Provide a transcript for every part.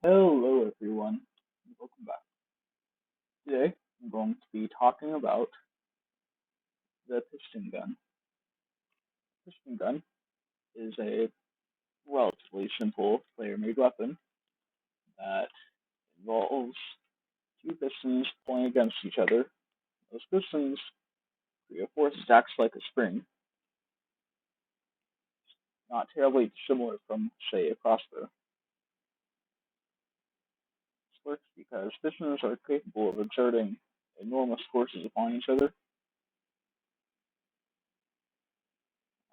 Hello everyone, and welcome back. Today I'm going to be talking about the piston gun. Piston gun is a relatively simple player-made weapon that involves two pistons pulling against each other. Those pistons create a force that acts like a spring, not terribly dissimilar from, say, a crossbow. This works because pistons are capable of exerting enormous forces upon each other,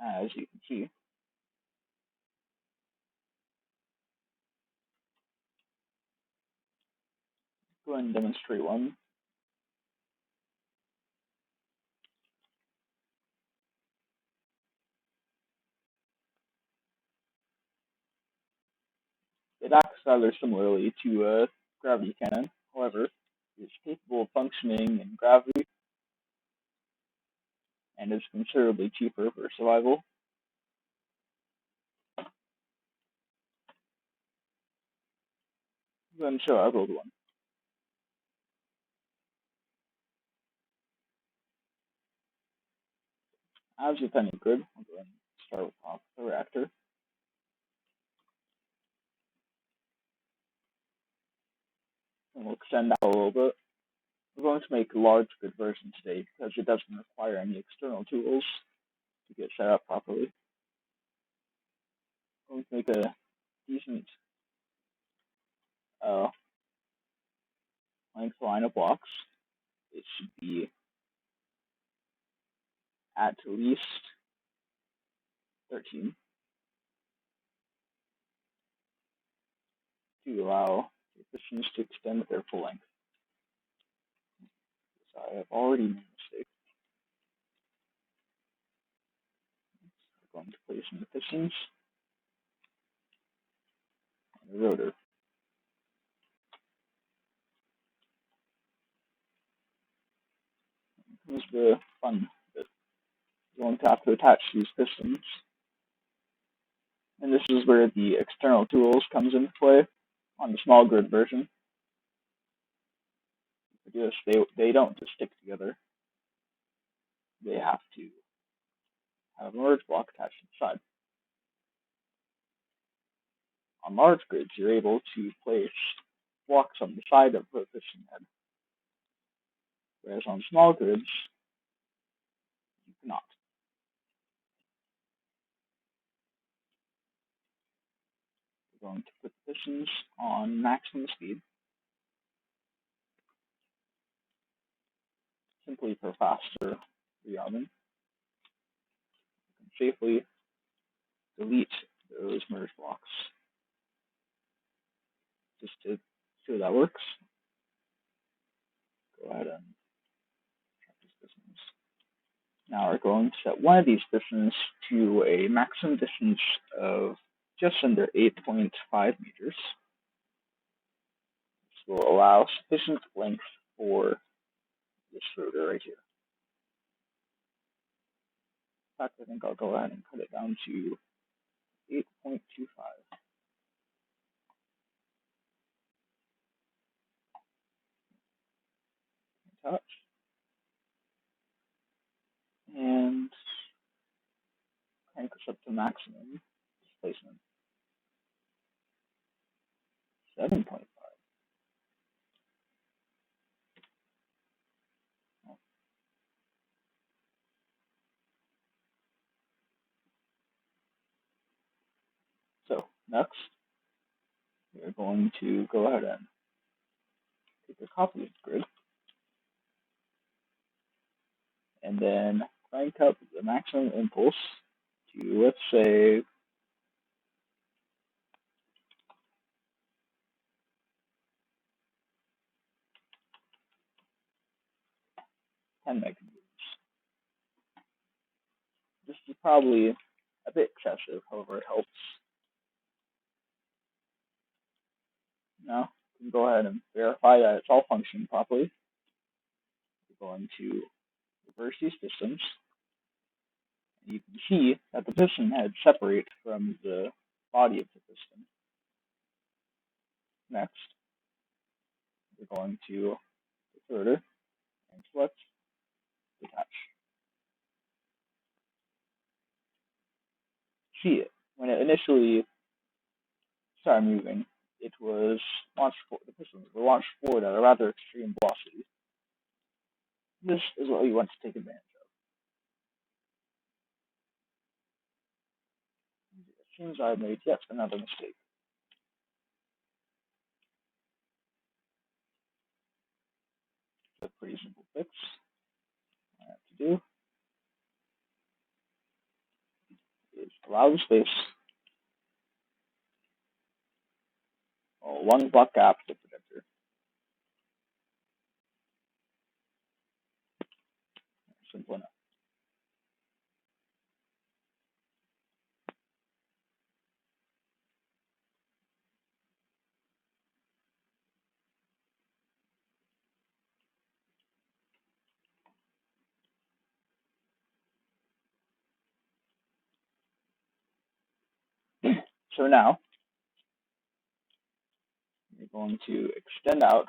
as you can see. Go ahead and demonstrate one. It acts rather similarly to a gravity cannon. However, it is capable of functioning in gravity and is considerably cheaper for survival. I'm going to show how I build one. As with any grid, we'll go ahead and start with the reactor. And we'll extend that a little bit. We're going to make a large grid version today because it doesn't require any external tools to get set up properly. We're going to make a decent length line of blocks. It should be at least 13 to allow the pistons to extend their full length. So I have already made a mistake. We're going to place in the pistons and the rotor. Here's the fun bit. We're going to have to attach these pistons. And this is where the external tools comes into play on the small grid version. They don't just stick together. They have to have a merge block attached to the side. On large grids, you're able to place blocks on the side of the piston head, whereas on small grids, you cannot. We're going to put the pistons on maximum speed, simply for faster rearming. You can safely delete those merge blocks. Just to see how that works, go ahead and check these pistons. Now we're going to set one of these pistons to a maximum distance of just under 8.5 meters. This will allow sufficient length for this rotor right here. In fact, I think I'll go ahead and cut it down to 8.25. Touch. And crank this up to maximum displacement. 7.5. So next, we're going to go ahead and take a copy of the grid and then crank up the maximum impulse to, let's say, 10 megameters. This is probably a bit excessive, however, it helps. Now, you can go ahead and verify that it's all functioning properly. We're going to reverse these pistons. And you can see that the piston head separates from the body of the piston. Next, we're going to the rotor and select detach. See it. When it initially started moving, the pistons were launched forward at a rather extreme velocity. This is what we want to take advantage of. It seems I've made yet another mistake. It's a pretty simple fix. All I have to do is allow the space, one block gap to the projector. Simple enough. So now you're going to extend out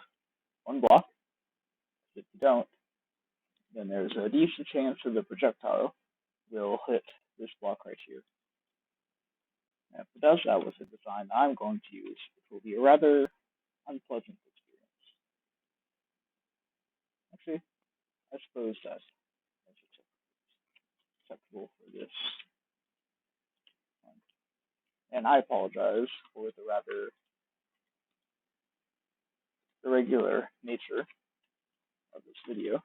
one block. If you don't, then there's a decent chance that the projectile will hit this block right here. And if it does that with the design I'm going to use, it will be a rather unpleasant experience. Actually, I suppose that's acceptable for this one. And I apologize for the rather irregular nature of this video.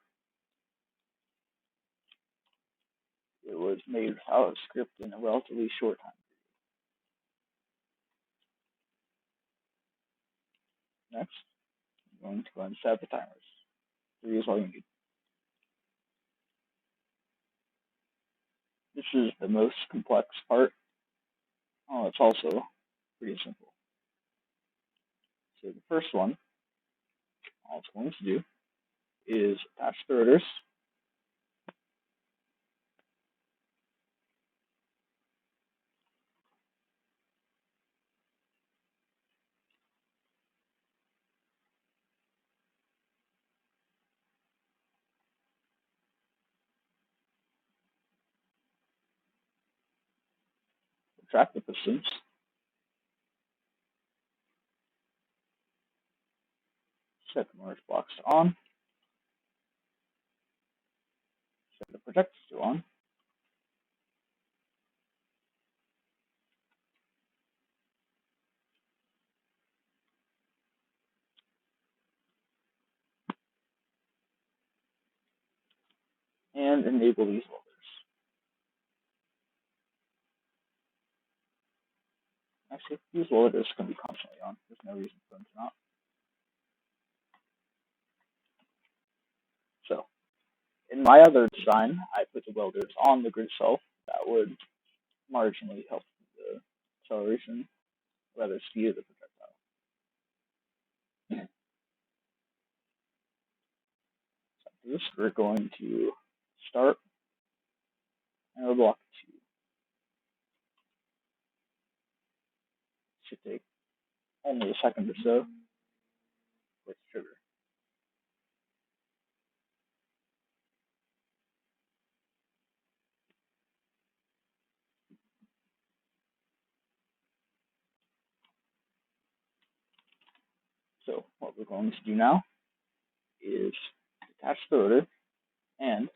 It was made without a script in a relatively short time period. Next, I'm going to go and set the timers. 3 is all you need. This is the most complex part. Oh, it's also pretty simple. So the first one, all it's going to do is attach the rotors. Retract the pistons. Set the merge blocks to on. Set the projectors to on. And enable these welders. Actually, these welders can be constantly on. There's no reason for them to not. So, in my other design, I put the welders on the grid itself. That would marginally help the acceleration, rather speed of the projectile. So after this, we're going to start and block 2. Should take only a second or so with the trigger. So what we're going to do now is detach the rotor and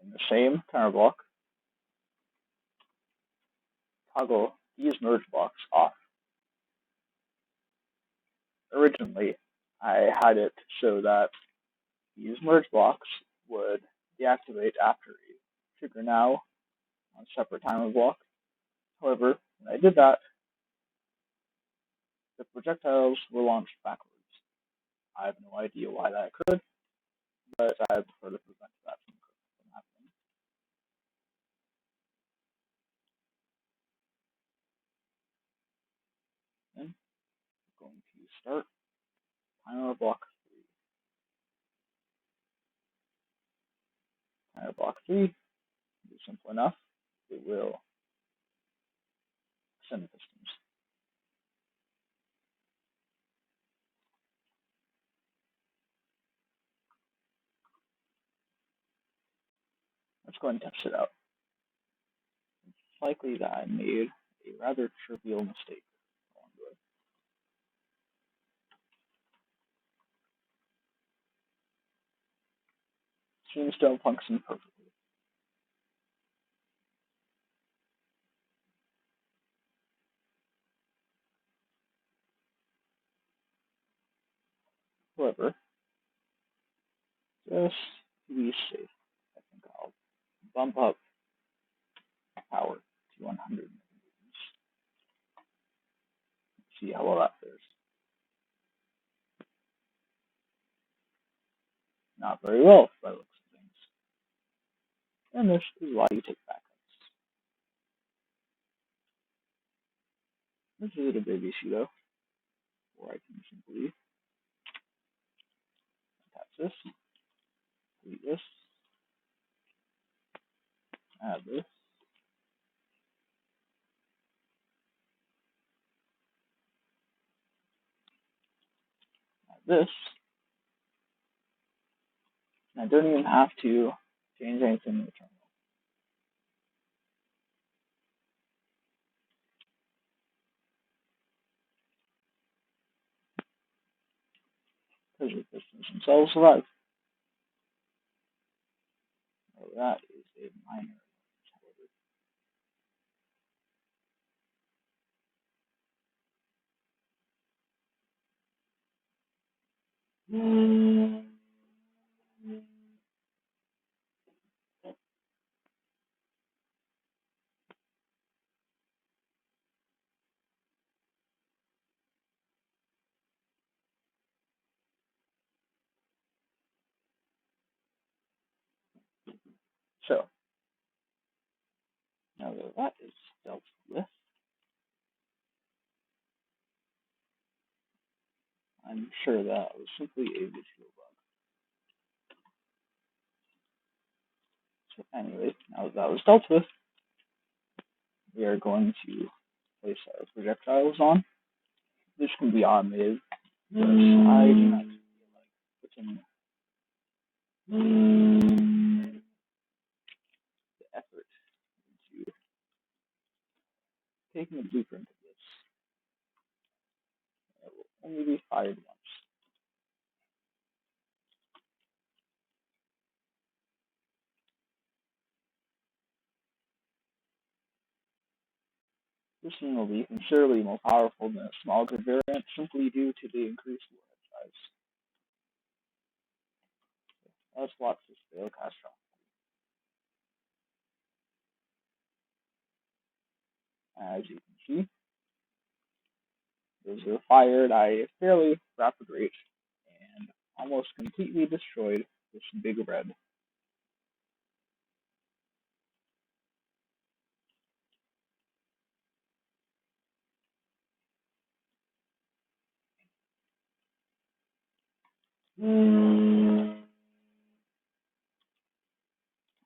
in the same timer block, toggle these merge blocks off. Originally, I had it so that these merge blocks would deactivate after a trigger now on a separate timer block. However, when I did that, the projectiles were launched backwards. I have no idea why that occurred, but I prefer to prevent that from happening. Then I'm going to start timer block 3. Timer block 3 is simple enough. It will send the pistons. go and test it out. It's likely that I made a rather trivial mistake along the way. Seems to have functioned perfectly. However, just to be safe, I think I'll bump up power to 100 millimeters. See how well that fares. Not very well by the looks of things. And this is why you take backups. This isn't a big issue though, where I can simply attach this, delete this, add this, add this, and I don't even have to change anything in the terminal. Because the pistons themselves survive. So that is a minor however. So, now that that is dealt with, I'm sure that was simply a visual bug. So anyway, now that that was dealt with, we are going to place our projectiles on. This can be automated, but I do not feel like putting the effort into taking a blueprint of this. It will only be fired once. This thing will be considerably more powerful than a small grid variant simply due to the increased warhead size. Let's watch this fail catastrophe. As you can see, those are fired at a fairly rapid rate and almost completely destroyed this big red.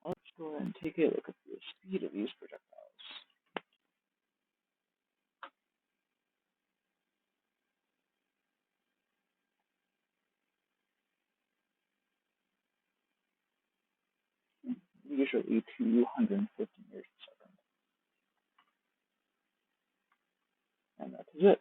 Let's go ahead and take a look at the speed of these projectiles. Usually 250 meters per second. And that is it.